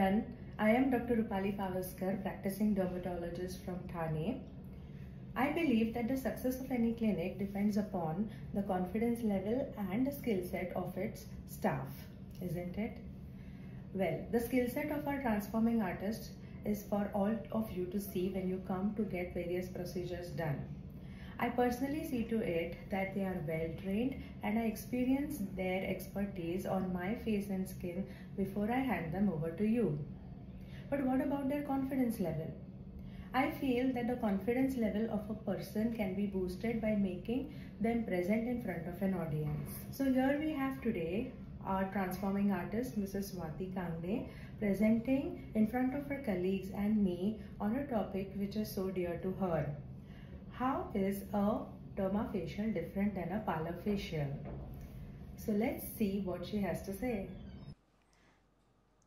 everyone. I am Dr. Rupali Pavaskar, practicing dermatologist from Thane. I believe that the success of any clinic depends upon the confidence level and the skill set of its staff, isn't it? Well, the skill set of our transforming artists is for all of you to see when you come to get various procedures done. I personally see to it that they are well trained and I experience their expertise on my face and skin before I hand them over to you. But what about their confidence level? I feel that the confidence level of a person can be boosted by making them present in front of an audience. So here we have today our transforming artist Mrs. Swati Kangde presenting in front of her colleagues and me on a topic which is so dear to her. How is a dermafacial different than a parlor facial? So let's see what she has to say.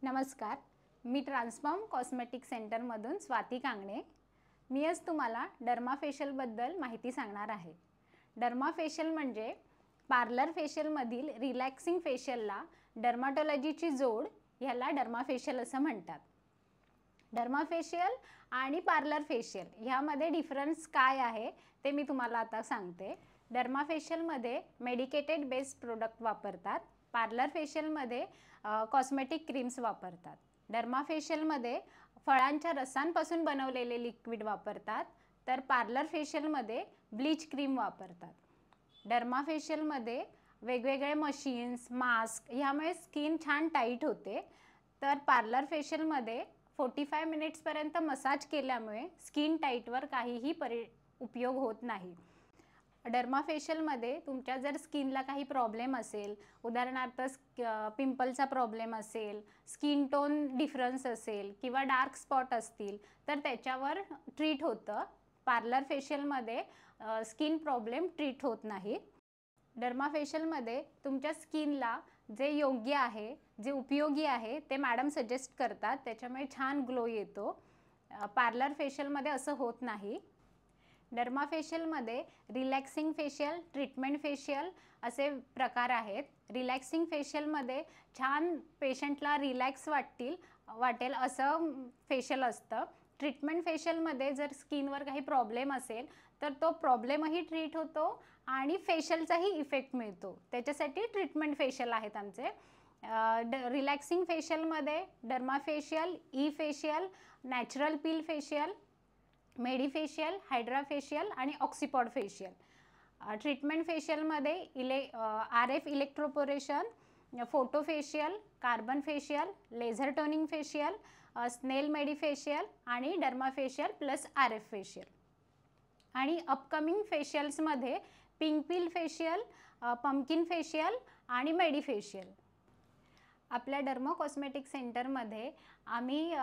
नमस्कार, मी transform cosmetic सेंटरमधून स्वाती कांगणे. मी आज तुम्हाला डर्माफेशियलबद्दल माहिती सांगणार आहे. डर्माफेशियल म्हणजे parlour फेशियलमधील relaxing फेशियलला डर्माटॉलॉजीची जोड ह्याला डर्माफेशियल असं म्हणतात. डर्माफेशियल आणि पार्लर फेशियल ह्यामध्ये डिफरन्स काय आहे ते मी तुम्हाला आता सांगते. डर्माफेशियलमध्ये मेडिकेटेड बेस्ड प्रोडक्ट वापरतात. पार्लर फेशियलमध्ये कॉस्मेटिक क्रीम्स वापरतात. डर्माफेशियलमध्ये फळांच्या रसांपासून बनवलेले लिक्विड वापरतात, तर पार्लर फेशियलमध्ये ब्लीच क्रीम वापरतात. डर्माफेशियलमध्ये वेगवेगळे मशीन्स, मास्क ह्यामुळे स्किन छान टाईट होते, तर पार्लर फेशियलमध्ये 45 मिनिट्सपर्यंत मसाज केल्यामुळे स्किन टाईटवर काहीही उपयोग होत नाही. डर्माफेशियलमध्ये तुमच्या जर स्किनला काही प्रॉब्लेम असेल, उदाहरणार्थ पिंपलचा प्रॉब्लेम असेल, स्किन टोन डिफरन्स असेल किंवा डार्क स्पॉट असतील, तर त्याच्यावर ट्रीट होतं. पार्लर फेशियलमध्ये स्किन प्रॉब्लेम ट्रीट होत नाही. डर्माफेशियलमध्ये तुमच्या स्किनला जे योग्य आहे, जे उपयोगी आहे ते मॅडम सजेस्ट करतात, त्याच्यामुळे छान ग्लो येतो. पार्लर फेशियलमध्ये असं होत नाही. डर्माफेशियलमध्ये रिलॅक्सिंग फेशियल, ट्रीटमेंट फेशियल असे प्रकार आहेत. रिलॅक्सिंग फेशियलमध्ये छान पेशंटला रिलॅक्स वाटेल असं फेशियल असतं. ट्रीटमेंट फेशियलमध्ये जर स्किनवर काही प्रॉब्लेम असेल तर तो प्रॉब्लेमही ट्रीट होतो आणि फेशियलचाही इफेक्ट मिळतो. त्याच्यासाठी ट्रीटमेंट फेशियल आहेत आमचे. रिलॅक्सिंग फेशियलमध्ये derma facial, E facial, natural peel facial, medi facial, hydra facial आणि ऑक्सिपॉड फेशियल. ट्रीटमेंट फेशियलमध्ये RF electroporation, photo facial, carbon facial, laser toning facial, snail medi facial आणि डर्माफेशियल प्लस RF फेशियल. आणि upcoming फेशियल्समध्ये pink peel facial, pumpkin facial आणि medi facial. आपल्या derma cosmetic सेंटरमध्ये आम्ही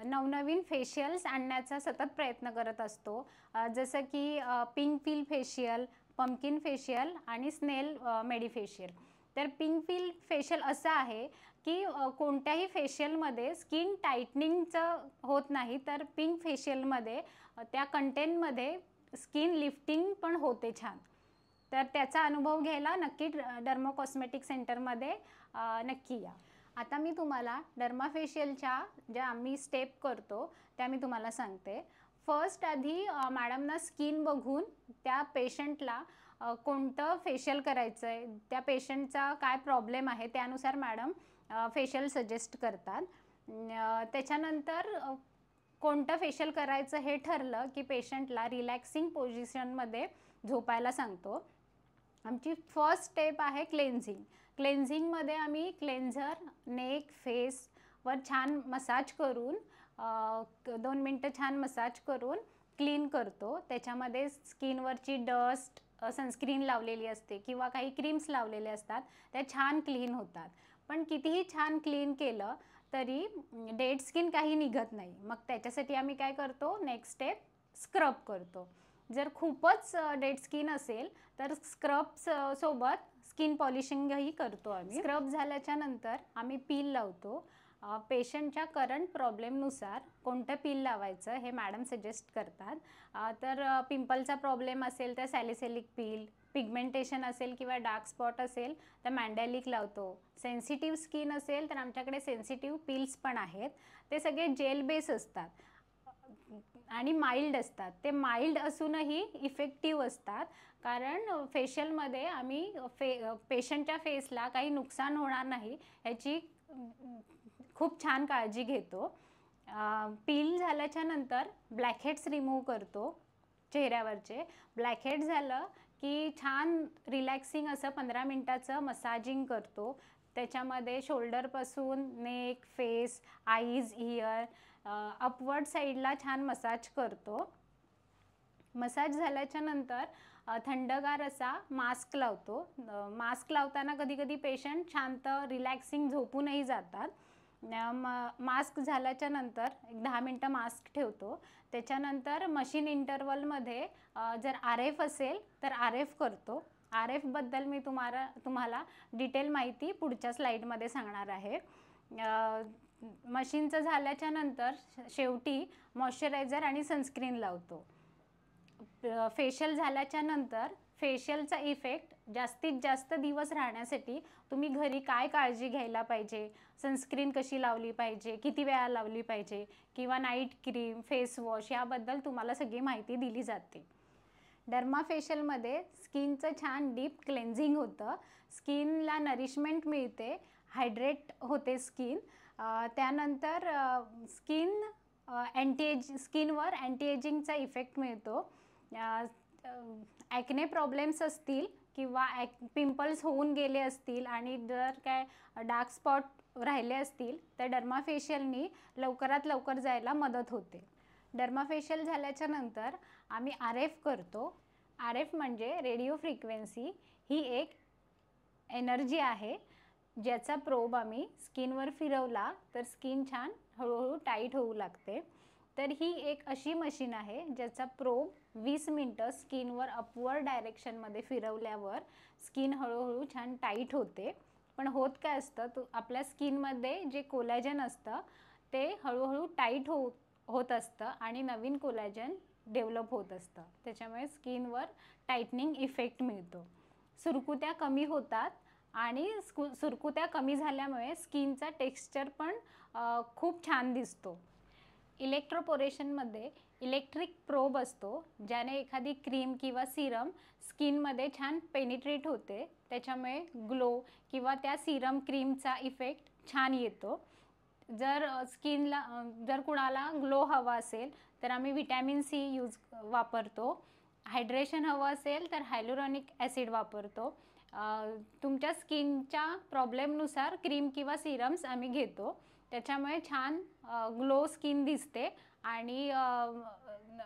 नवनवीन फेशियल्स आणण्याचा सतत प्रयत्न करत असतो. जसं की pink peel facial, pumpkin facial आणि स्नेल मेडिफेशियल. तर पिंक पील फेशियल असं आहे की कोणत्याही फेशियलमध्ये स्किन टाईटनिंगचं होत नाही, तर पिंक फेशियलमध्ये त्या कंटेंटमध्ये स्किन लिफ्टिंग पण होते छान. तर त्याचा अनुभव घ्यायला नक्की डर्मा कॉस्मेटिक सेंटरमध्ये नक्की या. आता मी तुम्हाला डर्माफेशियलच्या ज्या आम्ही स्टेप करतो त्या मी तुम्हाला सांगते. फर्स्ट आधी मॅडमना स्किन बघून त्या पेशंटला कोणतं फेशियल करायचं आहे, त्या पेशंटचा काय प्रॉब्लेम आहे त्यानुसार मॅडम फेशियल सजेस्ट करतात. त्याच्यानंतर कोणतं फेशियल करायचं हे ठरलं की पेशंटला रिलॅक्सिंग पोझिशनमध्ये झोपायला सांगतो. आमची फर्स्ट स्टेप आहे क्लेन्झिंग. क्लेन्झिंगमध्ये आम्ही क्लेन्झर नेक फेसवर छान मसाज करून 2 मिनटं छान मसाज करून क्लीन करतो. त्याच्यामध्ये स्किनवरची डस्ट, सनस्क्रीन लावलेली असते किंवा काही क्रीम्स लावलेले असतात, त्या छान क्लीन होतात. पण कितीही छान क्लीन केलं तरी डेड स्किन काही निघत नाही. मग त्याच्यासाठी आम्ही काय करतो, नेक्स्ट स्टेप स्क्रब करतो. जर खूपच डेड स्किन असेल तर स्क्रब सोबत स्किन पॉलिशिंगही करतो आम्ही. स्क्रब झाल्याच्या नंतर आम्ही पील लावतो. पेशंटच्या करंट प्रॉब्लेमनुसार कोणतं पील लावायचं हे मॅडम सजेस्ट करतात. तर पिंपलचा प्रॉब्लेम असेल तर सॅलिसिलिक पील, पिगमेंटेशन असेल किंवा डार्क स्पॉट असेल तर मॅन्डेलिक लावतो. सेन्सिटिव्ह स्किन असेल तर आमच्याकडे सेन्सिटिव्ह पिल्स पण आहेत. ते सगळे जेल बेस असतात आणि माइल्ड असतात. ते माइल्ड असूनही इफेक्टिव्ह असतात, कारण फेशियलमध्ये आम्ही पेशंटच्या फेसला काही नुकसान होणार नाही ह्याची खूप छान काळजी घेतो. पील झाल्याच्या नंतर ब्लॅकहेड्स रिमूव्ह करतो चेहऱ्यावरचे. ब्लॅकहेड झालं की छान रिलॅक्सिंग असं 15 मिनिटाचं मसाजिंग करतो. त्याच्यामध्ये शोल्डरपासून neck, face, eyes, ear, upward साईडला छान मसाज करतो. मसाज झाल्याच्या नंतर थंडगार असा मास्क लावतो. मास्क लावताना कधी कधी पेशंट शांत रिलॅक्सिंग झोपूनही जातात. मास्क झाल्याच्या नंतर 10 मिनटं मास्क ठेवतो. त्याच्यानंतर मशीन इंटरवलमध्ये जर RF असेल तर RF करतो. RF बद्दल मी तुम्हाला डिटेल माहिती पुढच्या स्लाईडमध्ये सांगणार आहे. मशीनचं झाल्याच्या नंतर शेवटी मॉइश्चरायझर आणि सनस्क्रीन लावतो. फेशियल झाल्याच्या नंतर फेशियलचा इफेक्ट जास्तीत जास्त दिवस राहण्यासाठी तुम्ही घरी काय काळजी घ्यायला पाहिजे, सनस्क्रीन कशी लावली पाहिजे, किती वेळा लावली पाहिजे किंवा नाईट क्रीम, फेस वॉश याबद्दल तुम्हाला सगळी माहिती दिली जाते. डर्मा फेशियलमध्ये स्किनचं छान डीप क्लेन्झिंग होतं. स्किनला नरिशमेंट मिळते, हायड्रेट होते स्किन. त्यानंतर स्किनवर अँटी एजिंगचा इफेक्ट मिळतो. ॲक्ने प्रॉब्लेम्स असतील किंवा पिंपल्स होऊन गेले असतील आणि जर काय डार्क स्पॉट राहिले असतील तर डर्मा फेशियलनी लवकरात लवकर जायला मदत होते. डर्मा फेशियल झाल्याच्या नंतर आम्ही RF करतो. RF म्हणजे रेडिओ फ्रिक्वेन्सी. ही एक एनर्जी आहे ज्याचा प्रोब आम्ही स्किनवर फिरवला तर स्किन छान हळूहळू टाईट होऊ लागते. तर ही एक अशी मशीन आहे ज्याचा प्रोब 20 मिनटं स्किनवर अपवर्ड डायरेक्शनमध्ये फिरवल्यावर स्किन हळूहळू छान टाईट होते. पण होत काय असतं, आपल्या स्किनमध्ये जे कोलॅजन असतं ते हळूहळू टाईट होत असतं आणि नवीन कोलॅजन डेव्हलप होत असतं. त्याच्यामुळे स्किनवर टाईटनिंग इफेक्ट मिळतो. सुरकुत्या कमी होतात आणि सुरकुत्या कमी झाल्यामुळे स्किनचा टेक्स्चर पण खूप छान दिसतो. इलेक्ट्रोपोरेशनमध्ये इलेक्ट्रिक प्रोब असतो ज्याने एखादी क्रीम किंवा सिरम स्किनमध्ये छान पेनिट्रेट होते. त्याच्यामुळे ग्लो किंवा त्या सिरम क्रीमचा इफेक्ट छान येतो. जर कुणाला ग्लो हवा असेल तर आम्ही व्हिटॅमिन C वापरतो. हायड्रेशन हवं असेल तर हायलोरॉनिक ॲसिड वापरतो. तुमच्या स्किनच्या प्रॉब्लेमनुसार क्रीम किंवा सिरम्स आम्ही घेतो. त्याच्यामुळे छान ग्लो स्किन दिसते आणि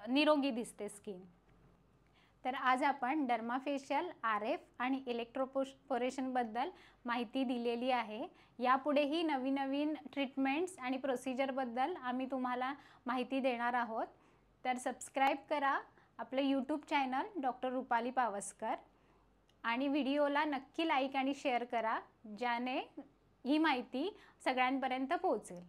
निरोगी दिसते स्किन. तर आज आपण डर्मा फेशियल, RF आणि इलेक्ट्रोपोरेशनबद्दल माहिती दिलेली आहे. यापुढेही नवीन नवीन ट्रीटमेंट्स आणि प्रोसिजरबद्दल आम्ही तुम्हाला माहिती देणार आहोत. तर सबस्क्राईब करा आपलं YouTube channel doctor Rupali Pawaskar आणि व्हिडिओला नक्की लाईक आणि शेअर करा, ज्याने ही माहिती सगळ्यांपर्यंत पोहोचेल.